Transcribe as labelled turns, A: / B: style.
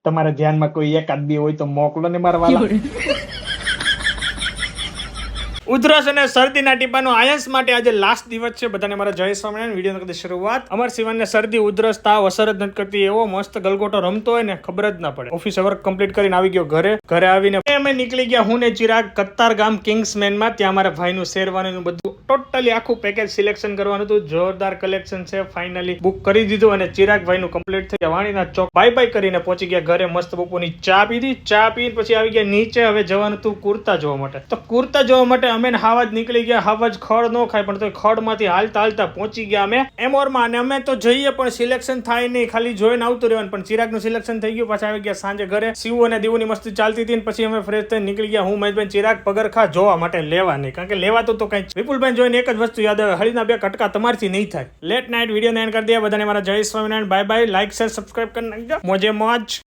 A: તમારા ધ્યાનમાં કોઈ એકાદ બે હોય તો મોકલો ને મારા વાલા. ઉધરસ અને શરદીના ટીપાનું આયન્સ માટે આજે લાસ્ટ દિવસ છે. બધાને મારા જય સ્વામિનારાયણ. વિડીયો કરતી શરૂઆત. અમાર શિવાનને શરદી ઉધરસ તાવ અસર જ નથી કરતી. એવો મસ્ત ગલગોટો રમતો હોય ને ખબર જ ના પડે. ઓફિસ વર્ક કમ્પ્લીટ કરીને આવી ગયો ઘરે આવીને અમે નીકળી ગયા હું ને ચિરાગ કતાર ગામ કિંગ્સમેનમાં. ત્યાં મારા ભાઈનું શેરવાનીનું બધું ટોટલી આખું પેકેજ સિલેક્શન કરવાનું હતું. જોરદાર કલેક્શન છે. ફાઇનલી બુક કરી દીધું અને ચિરાગ ભાઈનું કમ્પ્લીટ થઈ ગયા. વાણીના ચોક બાય કરીને પહોંચી ગયા ઘરે. મસ્ત બપોરની ચા પીધી. ચા પીને પછી આવી ગયા નીચે. હવે જવાનું હતું કુર્તા જોવા માટે. તો કુર્તા જોવા માટે અમે હાવા જ નીકળી ગયા. હાવા જ ખડ નો ખાય પણ તો ખડ માંથી હાલતા પહોંચી ગયા અમે એમોરમાં. અને અમે તો જઈએ પણ સિલેક્શન થાય નહીં, ખાલી જોઈને આવતું રહેવાનું. પણ ચિરાગનું સિલેક્શન થઈ ગયું. પાછા આવી ગયા સાંજે ઘરે. શિવ અને દીવુની મસ્તી ચાલતી હતી. પછી અમે ફ્રેશ થઈને નીકળી ગયા. હું મહેશભાઈ ચિરાગ પગરખા જોવા માટે લેવા નહીં, કારણ કે લેવાતું તો કઈ. વિપુલભાઈ જોઈને એક જ વસ્તુ યાદ આવે, હળીના બે કટકા તમારથી નહીં થાય. લેટ નાઇટ વિડીયો એન્ડ કરી દે. બધાને મારા જય Swaminarayan. Bye bye. Like share subscribe કરી નાખજો. મોજે મોજ.